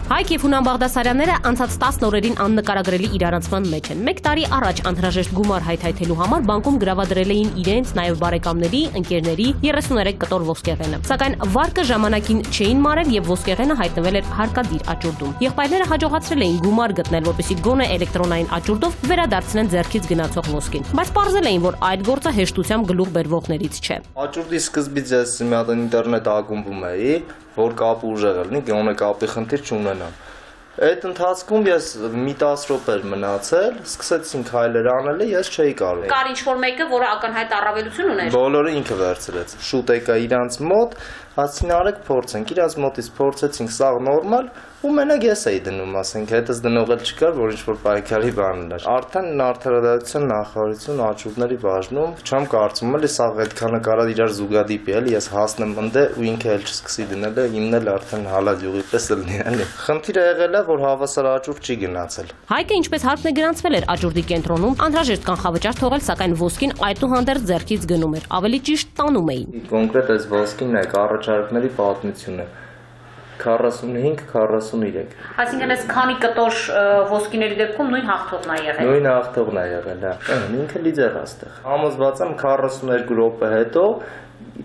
Հայկ և Հունան Բաղդասարյանները անցած 10 օրերին աննկարագրելի իրարանցման մեջ են։ Մեկ տարի առաջ անհրաժեշտ գումար հայթայթելու համար բանկում գրավադրել էին իրենց, նաև բարեկամների, ընկերների 33 կտոր ոսկեղենը։ Սակայն վարկը ժամանակին չէին մարել և ոսկեղենը հայտնվել էր հարկադիր աճուրդում։ Եղբայրները հաջողացրել էին գումար գտնել, որպեսզի գոնե էլեկտրոնային աճուրդով վերադարձնեն ձեռքից գնացող ոսկին։ Բայց պարզել էին, որ այդ գործը հեշտությամբ գլուխ բերվողներից չէ։ Աճուրդի սկզբից ես մի հատ ինտերնետ ակումբում էի, որ կապը ուժեղ լինի, գոնե կապի խնդիր չունենամ։ Այդ ընթացքում ես մի 10 րոպե մնացել, սկսեցինք հայլեր անել, ես չէի կարող։ Կար ինչ-որ մեկը, որը ակնհայտ առավելություն ուներ։ Բոլորը ինքը վերցրեց։ Շուտ եկա իրանց մոտ, ասին արեք փորձենք, իրանց մոտից փորձեցինք, սա նորմալ, ու մենակ ես էի դնում, ասենք, հետս դնող էլ չկար, որ ինչ-որ պայքարի բան ուներ։ Արդեն արդարադատության նախարարություն աճուրդների բաժնում, չեմ կարծում էլի սա այդքանը կարա իրար զուգադիպի էլի, ես հասնեմ ընդ ու ինքը էլ չսկսի դնել, իմն էլ արդեն հալաջյուղի պես լինի էլի։ Խնդիրը եղել է, որ հավասար աճուրդ չի գնացել։ Հայկը ինչպես հարկն է գրանցվել էր աճուրդի կենտրոնում, անհրաժեշտ կանխավճար թողել, սակայն ոսկին այդուհանդերձ ձեռքից գնում էր, ավելի ճիշտ տանում էին։ Կոնկրետ այս ոսկին է առաջարկների պատմությունը 45-43։ Այսինքն այս քանի կտոր ոսկիների դեպքում նույն հաղթողն է եղել։ Նույն հաղթողն է եղել, հա։ Ինքը լիդեր է այստեղ։ Համոզված եմ 42 րոպե հետո,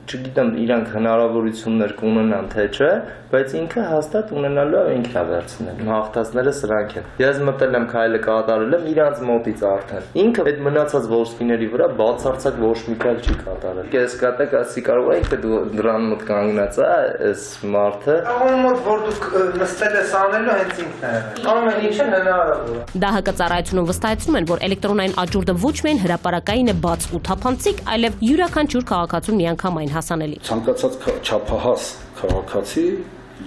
չգիտեմ իրանք հնարավորություններ կունենան թե չէ, բայց ինքը հաստատ ունենալու է ինքն է վերցնել։ Հաղթածները սրանք են։ Ես մտել եմ քայլը կատարել եմ իրանց մոտից արդեն։ Ինքը այդ մնացած ոսկիների վրա բացարձակ ոչ մի քայլ չի կատարել։ Ես կատակ ասի կարող է ինքը դրան մոտ կանգնած է, այս մարդը։ Աղոն մոտ որ դուք նստել ես անելու հենց ինքն է եղել։ Ամեն ինչը հնարավոր է։ ԴՀԿ ծառայությունում վստահեցնում են, որ էլեկտրոնային աճուրդը ոչ միայն հրապարակային է բաց ու թափանցիկ, այլև յուրաքանչյուր քաղաքացուն միանգամայն հասանելի։ Ցանկացած չափահաս քաղաքացի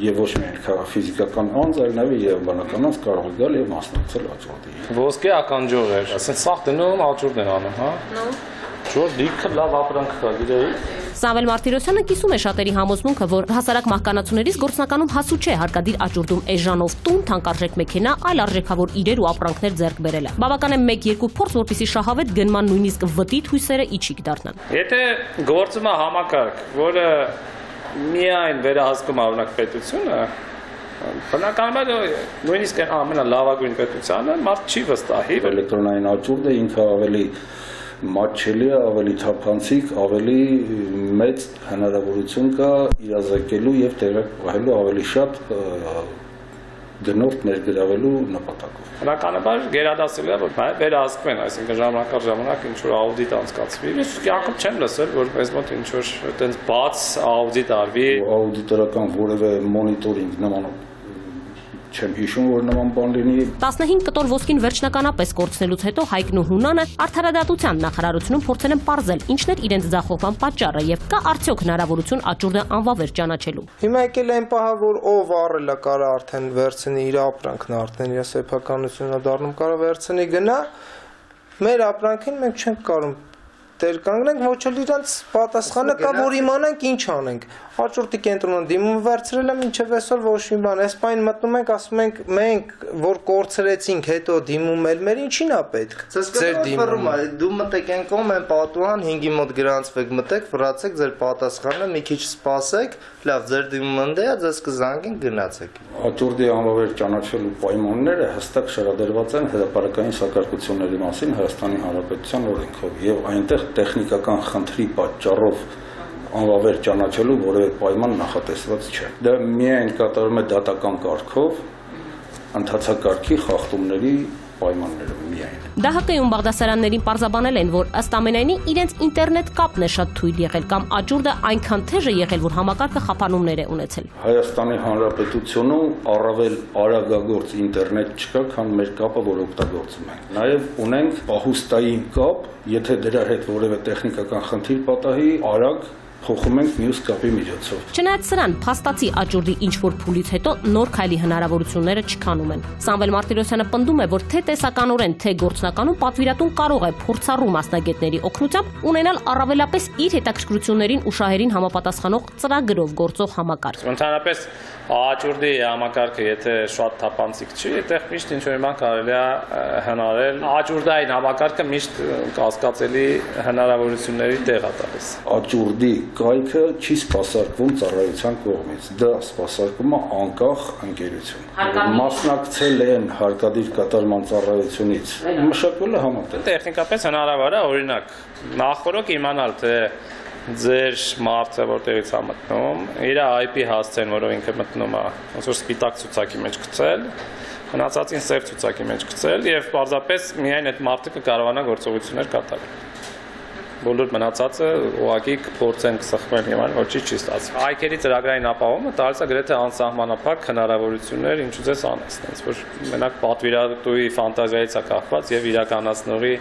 եւ ոչ միայն ֆիզիկական անձ, այլ նաեւ երևանական անձ կարող է գալ եւ մասնակցել աճուրդի։ Ոսկե ականջող էր, ասեն սաղ դնում աճուրդ են անում, հա։ Շուտ լիքը լավ ապրանք կա, գիտեի։ Սամվել Մարտիրոսյանը կիսում է շատերի համոզմունքը, որ հասարակ մահկանացուներից գործնականում հասու չէ հարկադիր աճուրդում էժանով տուն, թանկարժեք մեքենա, այլ արժեքավոր իրեր ու ապրանքներ ձեռք բերելը։ Բավական է 1-2 փորձ, որպեսզի շահավետ գնման նույնիսկ վտիտ հույսերը իջիկ դառնան։ Եթե գործում է համակարգ, որը միայն վերահսկում օրինակ պետությունը, բնականաբար նույնիսկ ամենալավագույն պետությանը մարդ չի վստահի։ Էլեկտրոնային աճուրդը ինքը ավելի մատչելի է, ավելի թափանցիկ, ավելի մեծ հնարավորություն կա իրազեկելու եւ տեղակայելու ավելի շատ գնորդ ներգրավելու նպատակով։ Բնականաբար գերադասել է, որ վերահսկվեն, այսինքն ժամանակ ինչ որ աուդիտ անցկացվի։ Ես կյանքում չեմ լսել, որ մեզ մոտ ինչ որ այդպես բաց աուդիտ արվի։ Աուդիտորական որևէ մոնիտորինգ նման չեմ հիշում, որ նման բան լինի։ 15 կտոր ոսկին վերջնականապես կորցնելուց հետո Հայկն ու Հունանը արդարադատության նախարարությունում փորձել են պարզել ինչն էր իրենց ձախողման պատճառը եւ կա արդյոք հնարավորություն աճուրդը անվավեր ճանաչելու։ Հիմա եկել են պահա, որ ով առելա կարա արդեն վերցնի իր ապրանքն, արդեն իր սեփականությունը դառնում կարա վերցնի գնա։ Մեր ապրանքին մենք չենք կարող դեր կանգնենք, ոչ էլ իրանց պատասխանը կա, որ իմանանք ինչ անենք։ Աճուրդի կենտրոնը դիմումը վերցրել եմ, ինչև այսօր ոչ մի բան։ Այս պայն մտնում ենք, ասում ենք, մենք որ կորցրեցինք, հետո դիմում էլ մեր ինչին է պետք։ Ձեր դիմումը, դու մտեք են կողմ են պատուհան 5-ի մոտ գրանցվեք, մտեք, վրացեք ձեր պատասխանը, մի քիչ սպասեք, լավ, ձեր դիմումը ընդ է, ձեզ կզանգեն, գնացեք։ Աճուրդի անվավեր ճանաչելու պայմանները հստակ շարադրված են հրապարակային սակարկությունների մասին Հայաստանի Հանրապետության օրենքով եւ այնտեղ տեխնիկական խնդրի պատճառով անվավեր ճանաչելու որևէ պայման նախատեսված չէ։ Դա միայն կատարվում է դատական կարգով, ընթացակարգի խախտումների պայմաններով միայն։ ԴՀԿ-ում Բաղդասարյաններին պարզաբանել են, որ ըստ ամենայնի իրենց ինտերնետ կապն է շատ թույլ եղել կամ աճուրդը այնքան թեժ է եղել, որ համակարգը խափանումներ է ունեցել։ Հայաստանի Հանրապետությունում առավել արագագործ ինտերնետ չկա, քան մեր կապը, որ օգտագործում ենք։ Նաև ունենք պահուստային կապ, եթե դրա հետ որևէ տեխնիկական խնդիր պատահի, արագ փոխում ենք մյուս կապի միջոցով։ Չնայած սրան, փաստացի աճուրդի ինչ-որ փուլից հետո նոր քայլի հնարավորությունները չքանում են։ Սամվել Մարտիրոսյանը պնդում է, որ թե տեսականորեն, թե գործնականում պատվիրատուն կարող է փորձառու մասնագետների օգնությամբ ունենալ առավելապես իր հետաքրքրություններին ու շահերին համապատասխանող ծրագրով գործող համակարգ։ Ընդհանրապես Աճուրդի համակարգը եթե շատ թափանցիկ չի, այդտեղ միշտ ինչ-որ բան կարելի է հնարել։ Աճուրդային համակարգը միշտ կասկածելի հնարավորությունների տեղ է տալիս։ Աճուրդի կայքը չի սպասարկվում ծառայության կողմից, դա սպասարկում է անկախ ընկերություն։ Մասնակցել են հարկադիր կատարման ծառայությունից, մշակվել է համատեղ։ Տեխնիկապես հնարավոր է, օրինակ, նախորոք իմանալ, թե ձեր մարդը որտեղից է մտնում, իր IP հասցեն, որով ինքը մտնում է, ոնց որ սպիտակ ցուցակի մեջ գցել, մնացածին սև ցուցակի մեջ գցել եւ պարզապես միայն այդ մարդը կկարողանա գործողություններ կատարել։ Բոլոր մնացածը ուղղակի կփորձեն կսխվել եւ այլն, ոչինչ չի ստացվում։ Այքերի ծրագրային ապահովումը տալիս է գրեթե անսահմանափակ հնարավորություններ ինչու ձեզ անես, այնպես որ մենակ պատվիրատուի ֆանտազիայից է կախված եւ իրականացնողի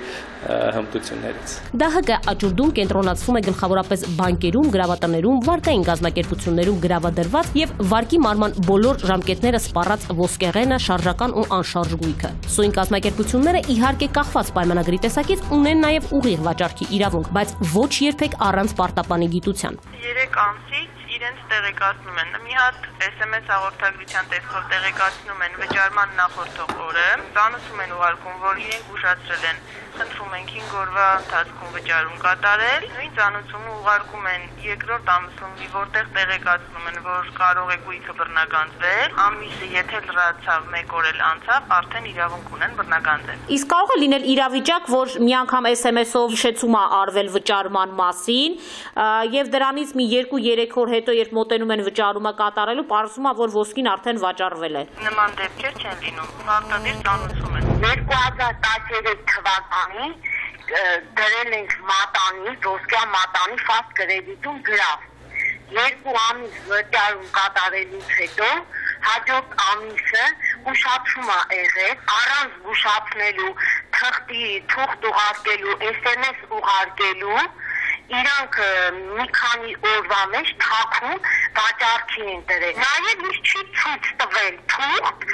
հմտություններից։ ԴՀԿ աճուրդում կենտրոնացվում է գլխավորապես բանկերում, գրավատներում, վարկային գազམ་ակերպություններում գրավադրված եւ վարկի մարման բոլոր ժամկետները սպառած ոսկեղենը, շարժական ու անշարժ գույքը։ Սույն գազམ་ակերպությունները իհարկե կախված պայմանագրի տեսակից ունեն նաեւ ուղիղ վաճառքի իրավունք, բայց ոչ երբեք առանց պարտապանի գիտության։ 3 ամսից իրենց տեղեկացնում են։ Մի հատ SMS հաղորդագրության տեսքով տեղեկացնում են վճարման նախորդող օրը, ծանոթում են ուղարկում, որ իրենք ուշացրել են, խնդրում են 5 օրվա ընթացքում վճարում կատարել, նույն ծանոթումը ուղարկում են երկրորդ ամսում, որտեղ տեղեկացնում են, որ կարող է գույքը բռնականվել, ամիսը եթե լրացավ 1 օր էլ անցավ, արդեն իրավունք ունեն բռնականվել։ Իսկ կարող է լինել իրավիճակ, որ մի անգամ SMS-ով հիշեցում է արվել վճարման մասին, եւ դրանից մի 2-3 օր հետո, երբ մոտենում են վճարումը կատարելու, պարզվում է, որ ոսկին արդեն վաճառվել է։ Նման դեպքեր չեն լինում, պարտադիր ծանոթում են։ 2013 թվականին դրել ենք մատանի, ոսկյա մատանի ֆաստ կրեդիտում գրավ։ 2 ամիս վճարում կատարելուց հետո հաջորդ ամիսը ուշացում է եղել, առանց զգուշացնելու, թուղթ ուղարկելու, SMS ուղարկելու, իրանք մի քանի օրվա մեջ թաքուն վաճառքի են դրել։ Նաև ինձ չի ցույց տվել թուղթ,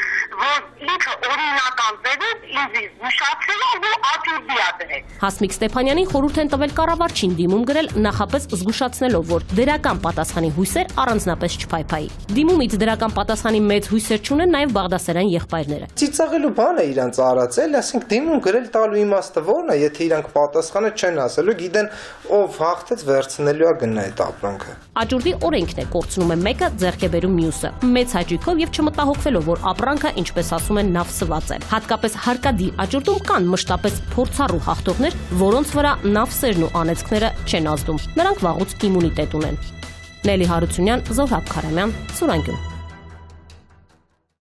որ ինքը օրինական ձևով ինձ զգուշացրել է, որ աճուրդի է դրել։ Հասմիկ Ստեփանյանին խորհուրդ են տվել կառավարչին դիմում գրել նախապես զգուշացնելով, որ դրական պատասխանի հույսեր առանձնապես չփայփայի։ Դիմումից դրական պատասխանի մեծ հույսեր չունեն նաև Բաղդասարյան եղբայրները։ Ծիծաղելու բան է իրանց արածել, ասենք դիմում գրել տալու իմաստը ո՞րն է, եթե իրանք պատասխանը չեն ասելու, գիտեն ով հաղթեց վերցնելու է գնա այդ ապրանքը։ Աճուրդի օրենքն է կորցնում է մեկը, ձեռք է բերում մյուսը։ Մեծ հաճույքով եւ չմտահոգվելով, որ ապրանքը, ինչպես ասում են, նավսված է։ Հատկապես հարկադիր աճուրդում կան մշտապես փորձառու հաղթողներ, որոնց վրա նավսերն ու անեծքները չեն ազդում։ Նրանք վաղուց իմունիտետ ունեն։ Նելի Հարությունյան, Զոհրաբ Քարամյան, Սուրանգուն։